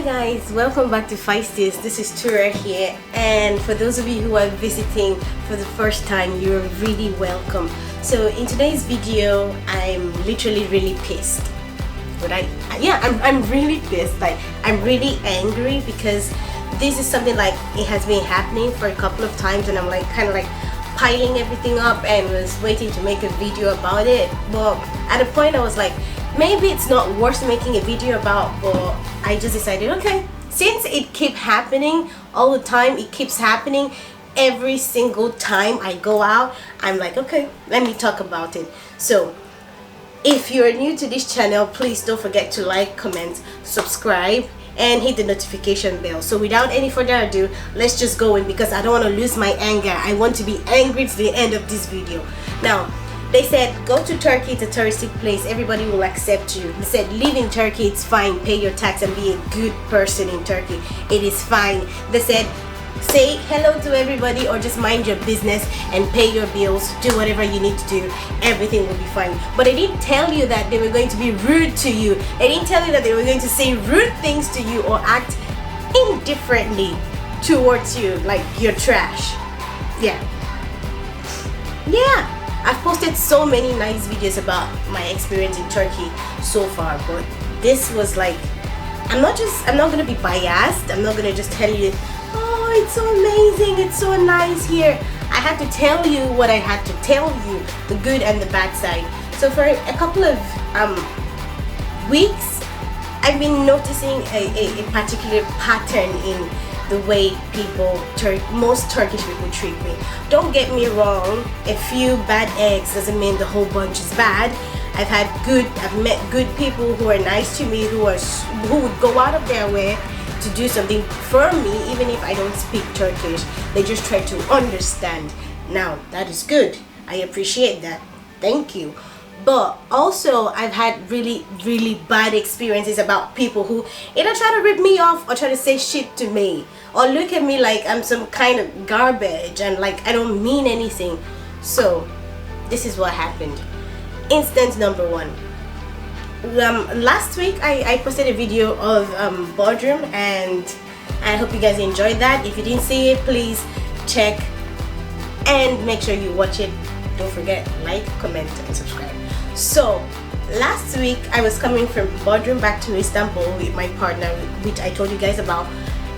guys, welcome back to Feisties. This is Tura here, and for those of you who are visiting for the first time, you're really welcome. So in today's video, I'm literally really pissed. I'm really pissed. Like, I'm really angry because this is something like it has been happening for a couple of times, and I'm like kind of like piling everything up and was waiting to make a video about it. But at a point I was like, maybe it's not worth making a video about, but I just decided, okay, since it keeps happening all the time, it keeps happening every single time I go out, I'm like, okay, let me talk about it. So if you're new to this channel, please don't forget to like, comment, subscribe, and hit the notification bell. So without any further ado, let's just go in, because I don't want to lose my anger. I want to be angry to the end of this video. Now, they said, go to Turkey, it's a touristic place, everybody will accept you. They said, live in Turkey, it's fine, pay your tax and be a good person in Turkey. It is fine. They said, say hello to everybody or just mind your business and pay your bills, do whatever you need to do, everything will be fine. But they didn't tell you that they were going to be rude to you. They didn't tell you that they were going to say rude things to you or act indifferently towards you, like you're trash. Yeah. I've posted so many nice videos about my experience in Turkey so far, but this was like, I'm not gonna be biased. I'm not gonna just tell you, oh, it's so amazing, it's so nice here. I had to tell you what I had to tell you, the good and the bad side. So for a couple of weeks, I've been noticing a particular pattern in the way most Turkish people treat me. Don't get me wrong, a few bad eggs doesn't mean the whole bunch is bad. I've met good people who are nice to me, who would go out of their way to do something for me, even if I don't speak Turkish. They just try to understand. Now, that is good. I appreciate that. Thank you. But also, I've had really, really bad experiences about people who either try to rip me off or try to say shit to me or look at me like I'm some kind of garbage and like I don't mean anything. So, this is what happened. Instance number one. Last week, I posted a video of boardroom, and I hope you guys enjoyed that. If you didn't see it, please check and make sure you watch it. Don't forget, like, comment, and subscribe. So last week I was coming from boardroom back to Istanbul with my partner, which I told you guys about,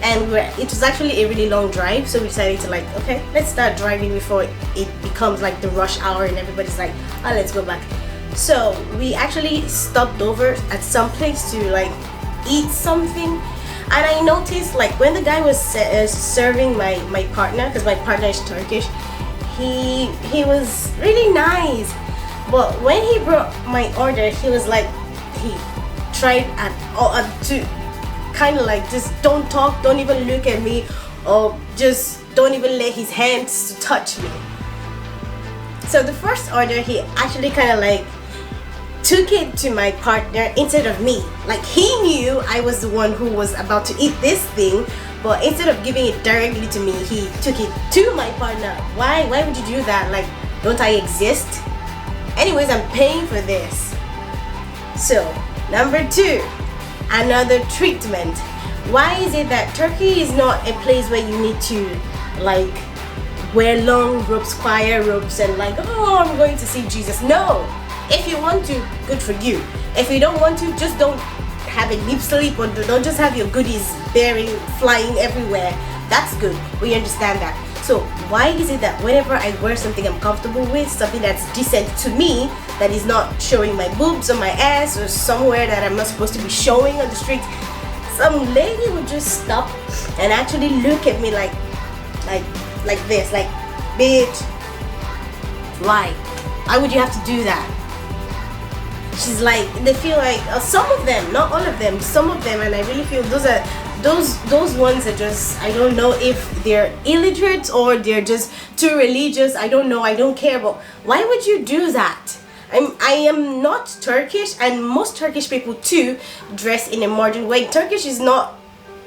and it was actually a really long drive, so we decided to like, okay, let's start driving before it becomes like the rush hour and everybody's like, oh, let's go back. So we actually stopped over at some place to like eat something, and I noticed like when the guy was serving my partner, because my partner is Turkish, he was really nice. But when he brought my order, he was like, he tried to kind of like, just don't talk, don't even look at me, or just don't even let his hands to touch me. So the first order, he actually kind of like took it to my partner instead of me. Like, he knew I was the one who was about to eat this thing, but instead of giving it directly to me, he took it to my partner. Why would you do that? Like, don't I exist? Anyways, I'm paying for this. So, number two, another treatment. Why is it that Turkey is not a place where you need to like wear long robes, choir robes, and like, oh, I'm going to see Jesus? No. If you want to, good for you. If you don't want to, just don't have a lip slip, or don't just have your goodies flying everywhere. That's good. We understand that. So why is it that whenever I wear something I'm comfortable with, something that's decent to me, that is not showing my boobs or my ass or somewhere that I'm not supposed to be showing on the street, some lady would just stop and actually look at me like this, like, bitch, why? Why would you have to do that? She's like, they feel like some of them, not all of them, some of them, and I really feel those ones are just, I don't know if they're illiterate or they're just too religious. I don't know, I don't care. But why would you do that? I am not Turkish, and most Turkish people too dress in a modern way. Turkish is not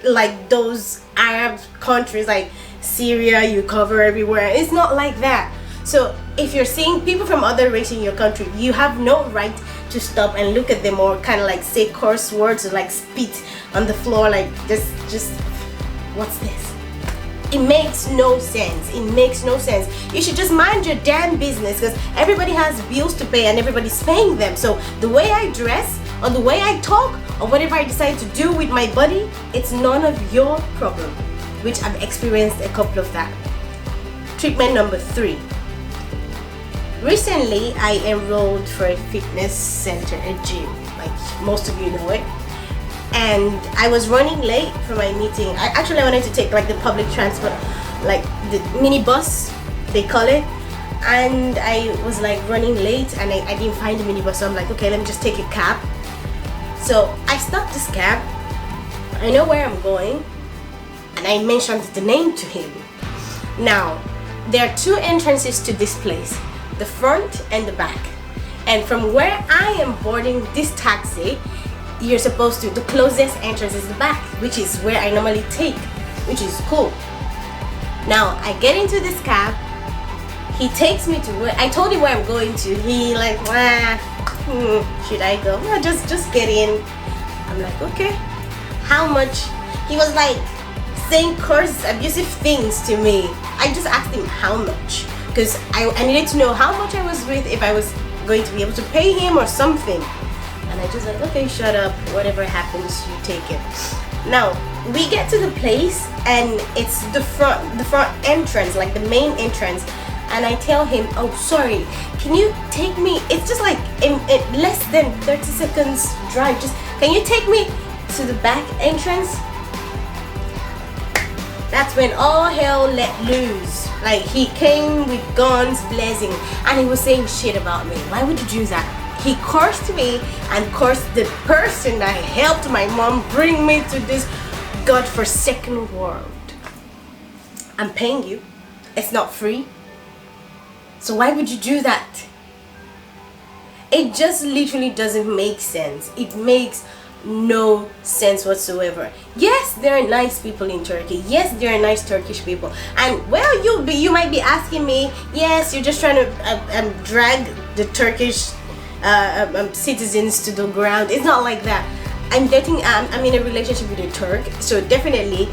like those Arab countries like Syria, you cover everywhere. It's not like that. So if you're seeing people from other race in your country, you have no right to stop and look at them, or kind of like say curse words or like spit on the floor, like just what's this? It makes no sense. It makes no sense. You should just mind your damn business, because everybody has bills to pay and everybody's paying them. So the way I dress or the way I talk or whatever I decide to do with my body, it's none of your problem, which I've experienced a couple of that. Treatment number 3. Recently, I enrolled for a fitness center, a gym, like most of you know it. And I was running late for my meeting. I wanted to take like the public transport, like the minibus, they call it. And I was like running late and I didn't find the minibus. So I'm like, okay, let me just take a cab. So I stopped this cab. I know where I'm going. And I mentioned the name to him. Now, there are 2 entrances to this place, the front and the back. And from where I am boarding this taxi, you're supposed to, the closest entrance is the back, which is where I normally take, which is cool. Now I get into this cab, he takes me to where, I told him where I'm going to, he like, should I go? No, just get in. I'm like, okay, how much? He was like saying curse, abusive things to me. I just asked him how much, because I needed to know how much I was with, if I was going to be able to pay him or something. And I just like, okay, shut up, whatever happens, you take it. Now we get to the place and it's the front entrance, like the main entrance, and I tell him, oh sorry, can you take me, it's just like in less than 30 seconds drive, just can you take me to the back entrance? That's when all hell let loose. Like he came with guns blazing and he was saying shit about me. Why would you do that? He cursed me and cursed the person that helped my mom bring me to this godforsaken world. I'm paying you. It's not free. So why would you do that? It just literally doesn't make sense. It makes no sense whatsoever. Yes, there are nice people in Turkey. Yes, there are nice Turkish people. And well, you might be asking me, yes, you're just trying to drag the Turkish citizens to the ground. It's not like that. I'm in a relationship with a Turk, so definitely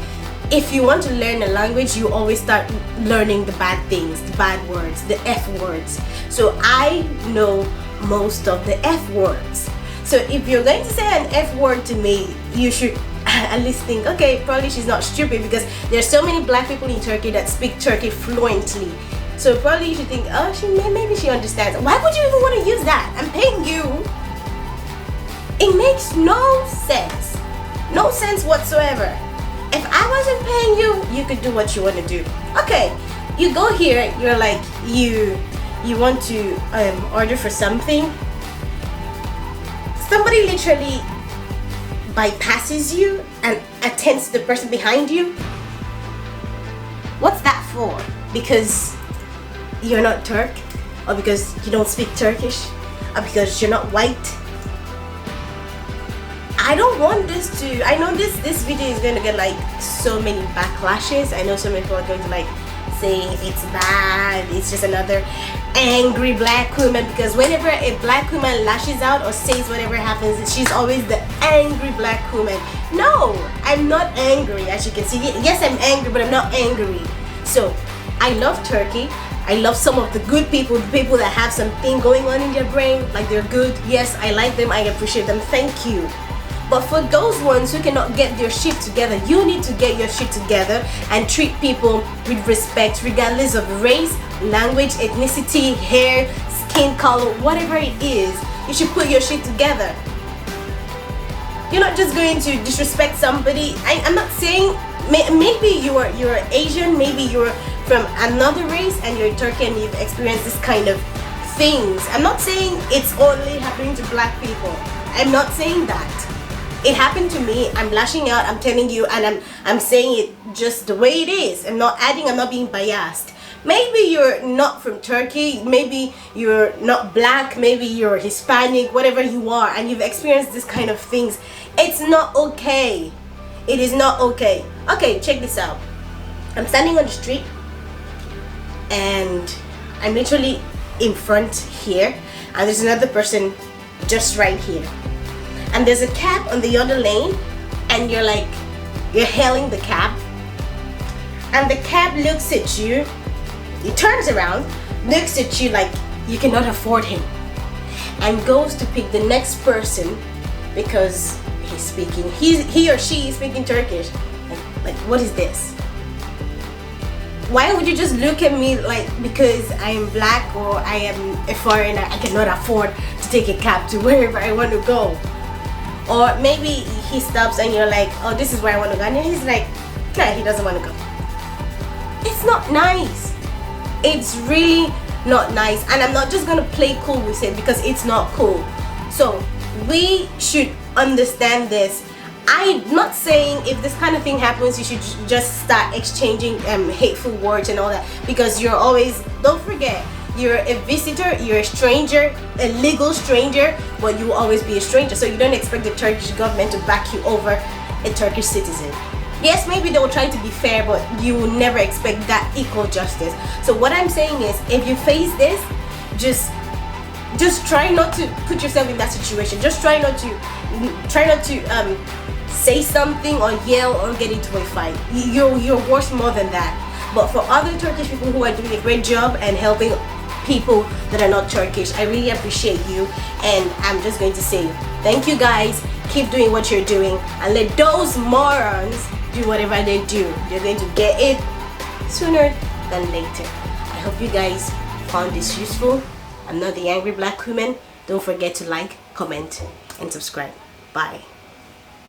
if you want to learn a language, you always start learning the bad things, the bad words, the F words. So I know most of the F words. So if you're going to say an F word to me, you should at least think, okay, probably she's not stupid, because there's so many black people in Turkey that speak Turkey fluently. So probably you should think, oh, maybe she understands. Why would you even want to use that? I'm paying you. It makes no sense. No sense whatsoever. If I wasn't paying you, you could do what you want to do. Okay, you go here, you're like, you want to order for something. Somebody literally bypasses you and attends to the person behind you. What's that for? Because you're not Turk, or because you don't speak Turkish, or because you're not white? I don't want this to, I know this video is going to get like so many backlashes. I know so many people are going to like say it's bad, it's just another angry black woman, because whenever a black woman lashes out or says whatever happens, she's always the angry black woman. No, I'm not angry, as you can see. Yes, I'm angry, but I'm not angry. So I love Turkey. I love some of the good people, the people that have something going on in their brain, like they're good. Yes, I like them, I appreciate them, thank you. But for those ones who cannot get their shit together, you need to get your shit together and treat people with respect, regardless of race, language, ethnicity, hair, skin color, whatever it is. You should put your shit together. You're not just going to disrespect somebody. I'm not saying, maybe you're Asian, maybe you're from another race and you're Turkey and you've experienced this kind of things. I'm not saying it's only happening to black people. I'm not saying that. It happened to me. I'm lashing out, I'm telling you, and I'm saying it just the way it is. I'm not adding, I'm not being biased. Maybe you're not from Turkey, maybe you're not black, maybe you're Hispanic, whatever you are, and you've experienced this kind of things. It's not okay. It is not okay. Okay, check this out. I'm standing on the street and I'm literally in front here, and there's another person just right here, and there's a cab on the other lane, and you're hailing the cab, and the cab looks at you, he turns around, looks at you like you cannot afford him, and goes to pick the next person because he or she is speaking Turkish. Like, what is this? Why would you just look at me like because I am black or I am a foreigner, I cannot afford to take a cab to wherever I want to go? Or maybe he stops and you're like, oh, this is where I want to go, and he's like, no, he doesn't want to go. It's not nice. It's really not nice, and I'm not just gonna play cool with it because it's not cool. So we should understand this. I'm not saying if this kind of thing happens you should just start exchanging hateful words and all that, because you're always, don't forget, you're a visitor, you're a stranger, a legal stranger, but you will always be a stranger. So you don't expect the Turkish government to back you over a Turkish citizen. Yes, maybe they will try to be fair, but you will never expect that equal justice. So what I'm saying is, if you face this, just try not to put yourself in that situation. Just try not to say something or yell or get into a fight. You're worth more than that. But for other Turkish people who are doing a great job and helping people that are not Turkish, I really appreciate you, and I'm just going to say thank you guys. Keep doing what you're doing, and let those morons do whatever they do. You're going to get it sooner than later. I hope you guys found this useful. I'm not the angry black woman. Don't forget to like, comment, and subscribe. Bye.